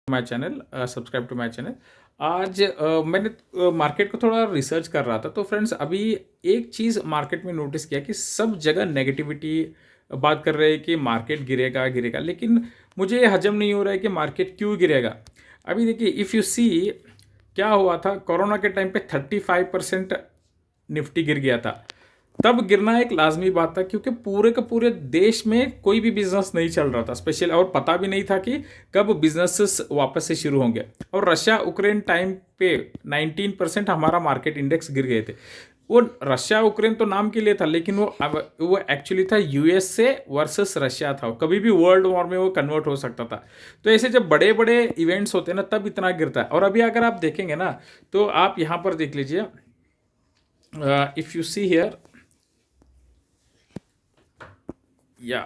My channel, subscribe to my channel. आज मैंने market को थोड़ा रिसर्च कर रहा था, तो फ्रेंड्स अभी एक चीज़ मार्केट में नोटिस किया कि सब जगह नेगेटिविटी बात कर रहे हैं कि मार्केट गिरेगा गिरेगा, लेकिन मुझे ये हजम नहीं हो रहा है कि मार्केट क्यों गिरेगा। अभी देखिए, इफ़ यू सी क्या हुआ था कोरोना के टाइम पे 35% निफ्टी गिर गया था। तब गिरना एक लाजमी बात था, क्योंकि पूरे के पूरे देश में कोई भी बिजनेस नहीं चल रहा था स्पेशल, और पता भी नहीं था कि कब बिजनेसेस वापस से शुरू होंगे। और रशिया उक्रेन टाइम पे 19% हमारा मार्केट इंडेक्स गिर गए थे। वो रशिया उक्रेन तो नाम के लिए था, लेकिन वो एक्चुअली था यूएस से वर्सेस रशिया था। कभी भी वर्ल्ड वॉर में वो कन्वर्ट हो सकता था। तो ऐसे जब बड़े बड़े इवेंट्स होते हैं ना, तब इतना गिरता है। और अभी अगर आप देखेंगे ना, तो आप यहाँ पर देख लीजिए, इफ़ यू सी हियर या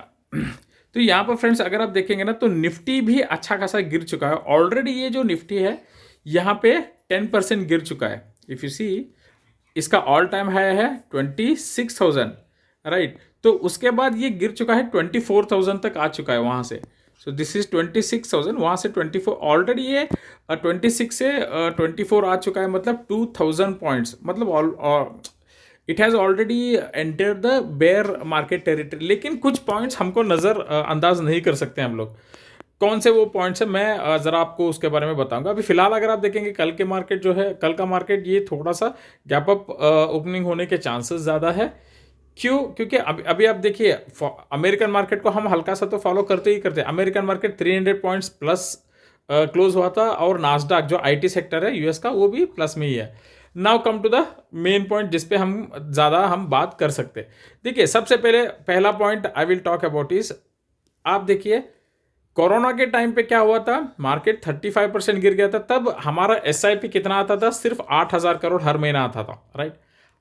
तो यहाँ पर फ्रेंड्स अगर आप देखेंगे ना, तो निफ्टी भी अच्छा खासा गिर चुका है ऑलरेडी। ये जो निफ्टी है यहाँ पे 10% गिर चुका है। इफ़ यू सी, इसका ऑल टाइम हाई है 26,000, राइट। तो उसके बाद ये गिर चुका है 24,000 तक आ चुका है वहाँ से। सो दिस इज 26,000, वहाँ से 24 ऑलरेडी ये 26 से 24 आ चुका है, मतलब 2,000 पॉइंट्स, मतलब it has already enter the bear market territory. लेकिन कुछ पॉइंट्स हमको नज़र अंदाज नहीं कर सकते हम लोग। कौन से वो पॉइंट्स है, मैं ज़रा आपको उसके बारे में बताऊंगा। अभी फिलहाल अगर आप देखेंगे कल के मार्केट जो है, कल का मार्केट ये थोड़ा सा गैप अप ओपनिंग होने के चांसेस ज़्यादा है। क्यों? क्योंकि अभी आप देखिए, अमेरिकन मार्केट को हम हल्का सा तो फॉलो करते ही करते हैं। American market 300 points plus close हुआ था, और नास्डैक जो आईटी सेक्टर है यूएस का, वो भी प्लस में ही है। Now come to the main point जिसपे हम बात कर सकते हैं। देखिए, सबसे पहला point I will talk about is, आप देखिए कोरोना के टाइम पे क्या हुआ था, मार्केट 35% गिर गया था। तब हमारा एसआईपी कितना आता था, सिर्फ 8,000 करोड़ हर महीना आता था, राइट।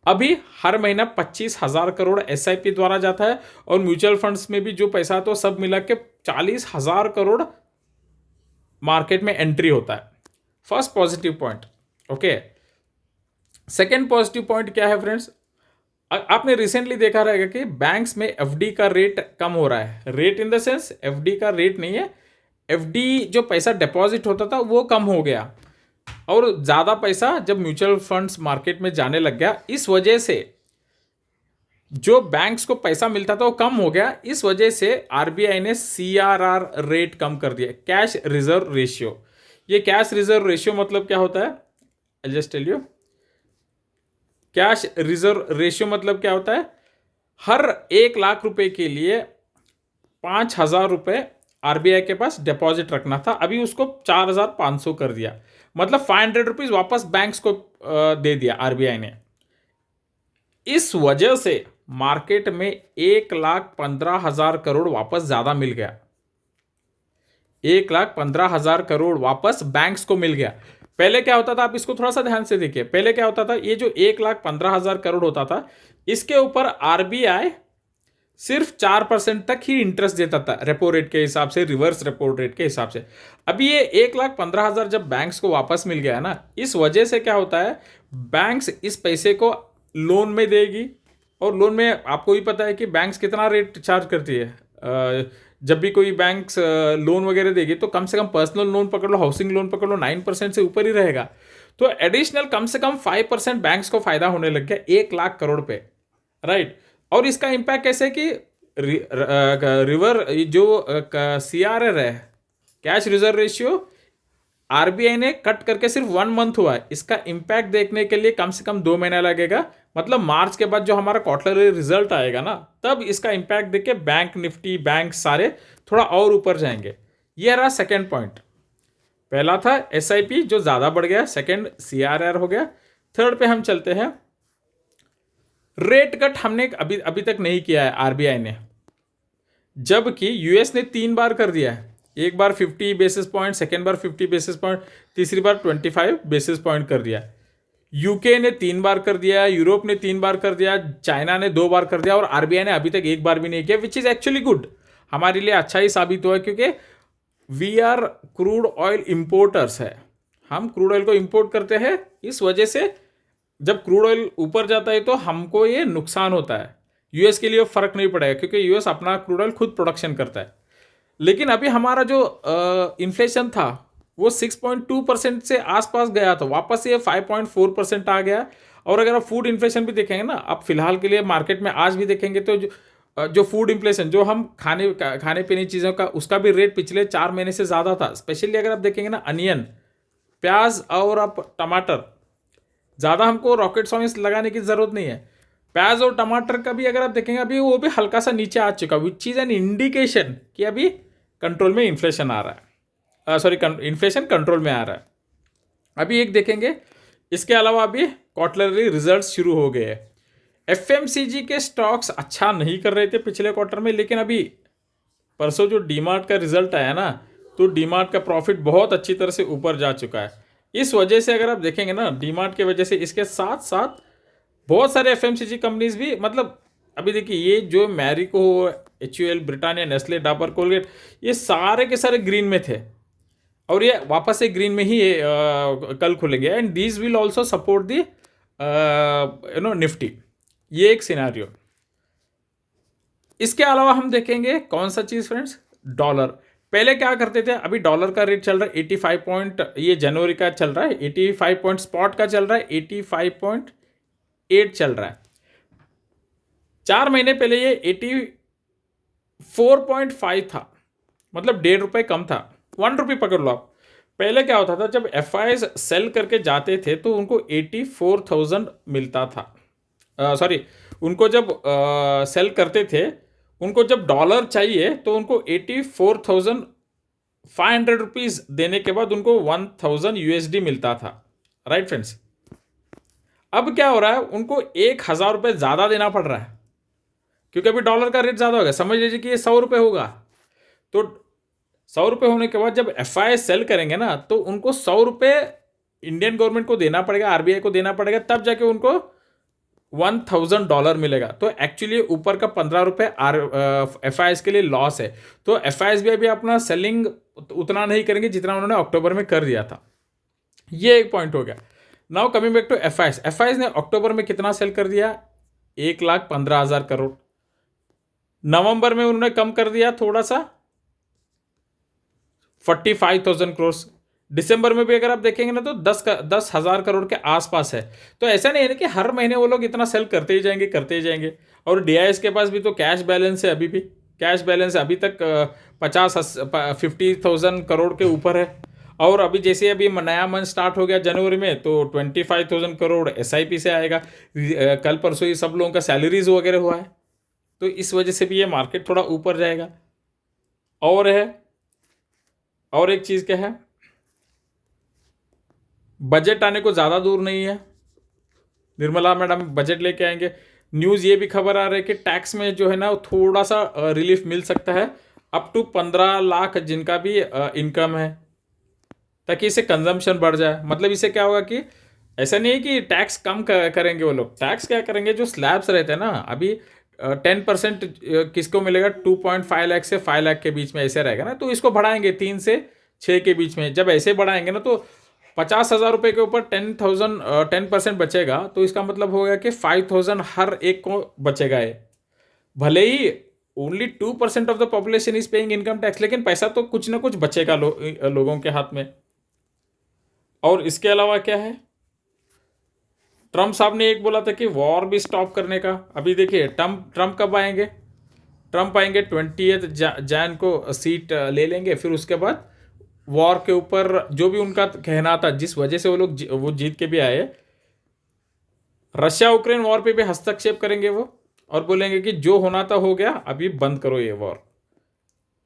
अभी हर महीना 25,000 करोड़ एसआईपी द्वारा जाता है, और म्यूचुअल फंड्स में भी जो पैसा आता है सब मिला के 40,000 करोड़ मार्केट में एंट्री होता है। First positive point, okay. Second positive point क्या है फ्रेंड्स, आपने रिसेंटली देखा रहेगा कि बैंक्स में एफडी का रेट कम हो रहा है। Rate in the sense FD का रेट नहीं है, एफडी जो पैसा डिपॉजिट होता था वो कम हो गया, और ज़्यादा पैसा जब म्यूचुअल फंड्स मार्केट में जाने लग गया, इस वजह से जो बैंक्स को पैसा मिलता था वो कम हो गया। इस वजह से आरबीआई ने सीआरआर रेट कम कर दिया, कैश रिजर्व रेशियो। ये कैश रिजर्व रेशियो मतलब क्या होता है, I just tell you. Cash reserve ratio मतलब क्या होता है, हर 1,00,000 रुपए के लिए 5,000 रुपए आरबीआई के पास डिपॉजिट रखना था। अभी उसको 4,500 कर दिया, मतलब 500 रुपीज वापस बैंक्स को दे दिया आरबीआई ने। इस वजह से मार्केट में 1,15,000 करोड़ वापस ज्यादा मिल गया। 1,15,000 करोड़ वापस बैंक्स को मिल गया। पहले क्या होता था, आप इसको थोड़ा सा ध्यान से देखिए। पहले क्या होता था, ये जो 1,15,000 करोड़ होता था, इसके ऊपर आरबीआई सिर्फ 4% तक ही इंटरेस्ट देता था, रेपो रेट के हिसाब से, रिवर्स रेपो रेट के हिसाब से। अभी ये 1,15,000 जब बैंक्स को वापस मिल गया है ना, इस वजह से क्या होता है, बैंक्स इस पैसे को लोन में देगी। और लोन में आपको ही पता है कि बैंक्स कितना रेट चार्ज करती है। जब भी कोई बैंक्स लोन वगैरह देगी, तो कम से कम पर्सनल लोन पकड़ लो, हाउसिंग लोन पकड़ लो, 9% से ऊपर ही रहेगा। तो एडिशनल कम से कम 5% बैंक्स को फायदा होने लग गया 1,00,000 करोड़ पे, राइट। और इसका इम्पैक्ट कैसे कि रिवर जो सीआरआर है, कैश रिजर्व रेशियो, आरबीआई ने कट करके सिर्फ 1 मंथ हुआ है। इसका इम्पैक्ट देखने के लिए कम से कम 2 महीना लगेगा। मतलब मार्च के बाद जो हमारा क्वार्टरली रिजल्ट आएगा ना, तब इसका इम्पैक्ट देख के बैंक निफ्टी, बैंक सारे थोड़ा और ऊपर जाएंगे। ये रहा सेकेंड पॉइंट। पहला था एसआईपी जो ज्यादा बढ़ गया, सेकेंड सीआरआर हो गया। थर्ड पे हम चलते हैं, रेट कट हमने अभी तक नहीं किया है आरबीआई ने, जबकि यूएस ने 3 बार कर दिया है। एक बार 50 बेसिस पॉइंट, सेकेंड बार 50 बेसिस पॉइंट, तीसरी बार 25 बेसिस पॉइंट कर दिया। यूके ने 3 बार कर दिया, यूरोप ने 3 बार कर दिया, चाइना ने 2 बार कर दिया, और आरबीआई ने अभी तक 1 बार भी नहीं किया, विच इज एक्चुअली गुड। हमारे लिए अच्छा ही साबित हुआ, क्योंकि we are crude oil importers है। हम क्रूड ऑयल को इंपोर्ट करते हैं, इस वजह से जब क्रूड ऑयल ऊपर जाता है तो हमको ये नुकसान होता है। यूएस के लिए फर्क नहीं पड़ेगा, क्योंकि यूएस अपना क्रूड ऑयल खुद प्रोडक्शन करता है। लेकिन अभी हमारा जो इन्फ्लेशन था वो 6.2% से आसपास गया था, वापस ये 5.4% आ गया। और अगर आप फूड इन्फ्लेशन भी देखेंगे ना, आप फिलहाल के लिए मार्केट में आज भी देखेंगे तो जो फूड इन्फ्लेशन, जो हम खाने पीने की चीज़ों का, उसका भी रेट पिछले 4 महीने से ज़्यादा था। स्पेशली अगर आप देखेंगे ना, अनियन, प्याज और आप टमाटर, ज़्यादा हमको रॉकेट साइंस लगाने की ज़रूरत नहीं है। प्याज और टमाटर का भी अगर आप देखेंगे अभी वो भी हल्का सा नीचे आ चुका, विच इज़ एन इंडिकेशन कि अभी कंट्रोल में इन्फ्लेशन आ रहा है, सॉरी, इन्फ्लेशन कंट्रोल में आ रहा है। अभी एक देखेंगे, इसके अलावा अभी क्वार्टरली रिजल्ट्स शुरू हो गए हैं। एफएमसीजी के स्टॉक्स अच्छा नहीं कर रहे थे पिछले क्वार्टर में, लेकिन अभी परसों जो डीमार्ट का रिजल्ट आया ना, तो डीमार्ट का प्रॉफिट बहुत अच्छी तरह से ऊपर जा चुका है। इस वजह से अगर आप देखेंगे ना, डीमार्ट की वजह से इसके साथ साथ बहुत सारे एफएमसीजी कंपनीज भी, मतलब अभी देखिए, ये जो Marico, HUL, Britannia, Nestle, Dabur, Colgate, ये सारे के सारे ग्रीन में थे और ये वापस से ग्रीन में ही कल खुलेंगे। And these will also support the Nifty. ये एक सिनारियो। इसके अलावा हम देखेंगे कौन सा चीज़ फ्रेंड्स, डॉलर। पहले क्या करते थे, अभी डॉलर का रेट चल रहा है 85 पॉइंट, ये जनवरी का चल रहा है 85 पॉइंट, स्पॉट का चल रहा है 85.8 चल रहा है। 4 महीने पहले ये 84.5 था, मतलब ₹1.5 कम था, ₹1 पकड़ लो आप। पहले क्या होता था, जब एफआईज सेल करके जाते थे तो उनको 84,000 मिलता था। सॉरी, उनको जब सेल करते थे, उनको जब डॉलर चाहिए तो उनको 84,500 रुपीज़ देने के बाद उनको 1,000 यूएसडी मिलता था। Right friends. अब क्या हो रहा है, उनको 1,000 रुपये ज़्यादा देना पड़ रहा है, क्योंकि अभी डॉलर का रेट ज़्यादा हो गया। समझ लीजिए कि ये 100 रुपये होगा, तो 100 रुपये होने के बाद जब एफआई सेल करेंगे ना, तो उनको 100 रुपये इंडियन गवर्नमेंट को देना पड़ेगा, आरबीआई को देना पड़ेगा, तब जाके उनको $1,000 मिलेगा। तो एक्चुअली ऊपर का 15 रुपये एफ आई एस के लिए लॉस है। तो एफ आई एस भी अभी अपना सेलिंग उतना नहीं करेंगे जितना उन्होंने अक्टूबर में कर दिया था। ये एक पॉइंट हो गया। Now coming back to F I S. F I S ने अक्टूबर में कितना सेल कर दिया, 1,15,000 करोड़। नवंबर में उन्होंने कम कर दिया थोड़ा सा, 45,000 करोड़। दिसंबर में भी अगर आप देखेंगे ना, तो 10,000 करोड़ के आसपास है। तो ऐसा नहीं है ना कि हर महीने वो लोग इतना सेल करते ही जाएंगे। और डीआईएस के पास भी तो कैश बैलेंस है, अभी भी कैश बैलेंस अभी तक 50,000 करोड़ के ऊपर है। और अभी जैसे अभी नया मंथ स्टार्ट हो गया जनवरी में, तो 25,000 करोड़ एसआईपी से आएगा। कल परसों ही सब लोगों का सैलरीज वगैरह हुआ है, तो इस वजह से भी ये मार्केट थोड़ा ऊपर जाएगा। और एक चीज़ क्या है, बजट आने को ज़्यादा दूर नहीं है। निर्मला मैडम बजट लेके आएंगे। न्यूज़ ये भी खबर आ रही है कि टैक्स में जो है ना, थोड़ा सा रिलीफ मिल सकता है, अप टू 15 लाख जिनका भी इनकम है, ताकि इससे कंजम्पशन बढ़ जाए। मतलब इससे क्या होगा कि ऐसा नहीं है कि टैक्स कम करेंगे वो लोग। टैक्स क्या करेंगे, जो स्लैब्स रहते हैं ना, अभी 10% किसको मिलेगा, 2.5 लाख से 5 लाख के बीच में ऐसे रहेगा ना, तो इसको बढ़ाएंगे 3 से 6 के बीच में। जब ऐसे बढ़ाएंगे ना, तो 50,000 रुपये के ऊपर 10% बचेगा, तो इसका मतलब होगा कि 5,000 हर एक को बचेगा। ये भले ही only 2% of the population is paying income tax, लेकिन पैसा तो कुछ ना कुछ बचेगा लोगों के हाथ में। और इसके अलावा क्या है, ट्रम्प साहब ने एक बोला था कि वॉर भी स्टॉप करने का। अभी देखिए ट्रम्प कब आएंगे, ट्रम्प आएंगे 20 जैन को सीट ले लेंगे, फिर उसके बाद वॉर के ऊपर जो भी उनका कहना था, जिस वजह से वो जीत के भी आए, रशिया यूक्रेन वॉर पे भी हस्तक्षेप करेंगे वो, और बोलेंगे कि जो होना था हो गया, अभी बंद करो, ये वॉर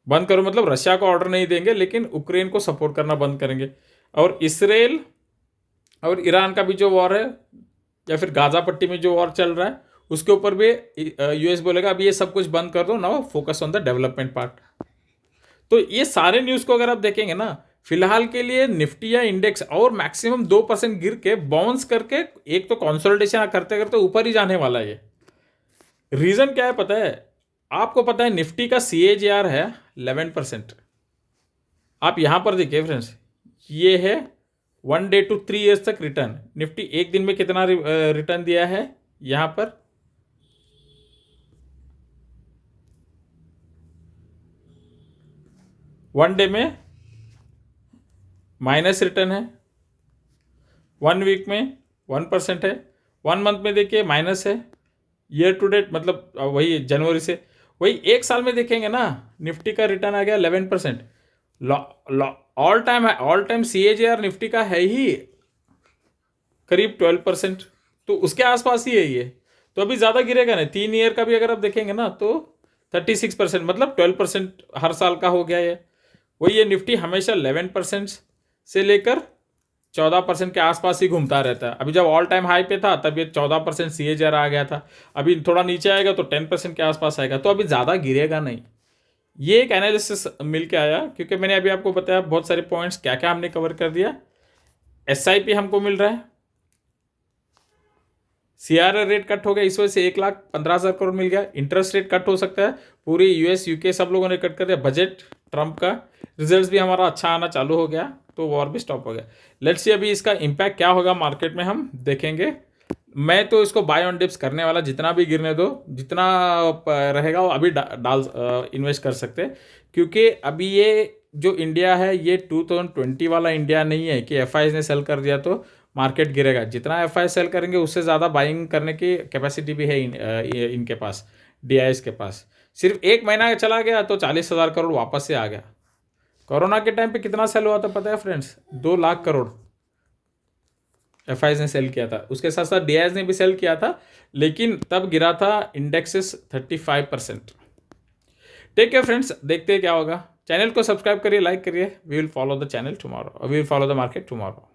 बंद करो। मतलब रशिया को ऑर्डर नहीं देंगे, लेकिन यूक्रेन को सपोर्ट करना बंद करेंगे। और इसराइल और ईरान का भी जो वॉर है, या फिर गाजा पट्टी में जो वॉर चल रहा है, उसके ऊपर भी यूएस बोलेगा अभी ये सब कुछ बंद कर दो, now focus on the development part. तो ये सारे न्यूज़ को अगर आप देखेंगे ना, फिलहाल के लिए निफ्टी या इंडेक्स और मैक्सिमम 2% गिर के बाउंस करके, एक तो कंसोलिडेशन करते करते ऊपर ही जाने वाला है। रीज़न क्या है पता है आपको? पता है निफ्टी का CAGR है 11%। आप यहां पर देखिए फ्रेंड्स, ये है 1 डे to 3 ईयर्स तक रिटर्न। निफ्टी एक दिन में कितना रिटर्न दिया है, यहां पर वन डे में माइनस रिटर्न है, 1 वीक में 1% है, 1 मंथ में देखिए माइनस है, ईयर टू डेट मतलब वही जनवरी से, वही 1 साल में देखेंगे ना निफ्टी का रिटर्न आ गया 11%। ऑल टाइम CAGR निफ्टी का है ही करीब 12%, तो उसके आसपास ही है ये। तो अभी ज़्यादा गिरेगा नहीं, 3 ईयर का भी अगर आप देखेंगे ना तो 36%, मतलब 12% हर साल का हो गया ये। वही ये निफ्टी हमेशा 11% से लेकर 14% के आसपास ही घूमता रहता है। अभी जब ऑल टाइम हाई पे था तब ये 14% CAGR आ गया था, अभी थोड़ा नीचे आएगा तो 10% के आसपास आएगा, तो अभी ज़्यादा गिरेगा नहीं। ये एक एनालिसिस मिल के आया, क्योंकि मैंने अभी आपको बताया बहुत सारे पॉइंट्स क्या क्या हमने कवर कर दिया। SIP हमको मिल रहा है, CRR रेट कट हो गया, इस वजह से 1,15,000 करोड़ मिल गया। इंटरेस्ट रेट कट हो सकता है, पूरी US UK सब लोगों ने कट कर दिया। बजट ट्रम्प का रिजल्ट्स भी हमारा अच्छा आना चालू हो गया, तो वॉर भी स्टॉप हो गया। लेट्स सी अभी इसका इम्पैक्ट क्या होगा मार्केट में, हम देखेंगे। मैं तो इसको बाय ऑन डिप्स करने वाला, जितना भी गिरने दो, जितना रहेगा वो अभी डाल इन्वेस्ट कर सकते हैं, क्योंकि अभी ये जो इंडिया है ये 2020 वाला इंडिया नहीं है कि FIs ने सेल कर दिया तो मार्केट गिरेगा। जितना FI सेल करेंगे उससे ज़्यादा बाइंग करने की कैपेसिटी भी है इनके पास, DIs के पास। सिर्फ 1 महीना चला गया तो 40,000 करोड़ वापस से आ गया। कोरोना के टाइम पे कितना सेल हुआ था पता है फ्रेंड्स? 2 लाख करोड़ FIs ने सेल किया था, उसके साथ साथ DIs ने भी सेल किया था, लेकिन तब गिरा था इंडेक्सेस 35%। ठीक है फ्रेंड्स, देखते हैं क्या होगा। चैनल को सब्सक्राइब करिए, लाइक करिए। We will follow the channel tomorrow, we will follow the market tomorrow.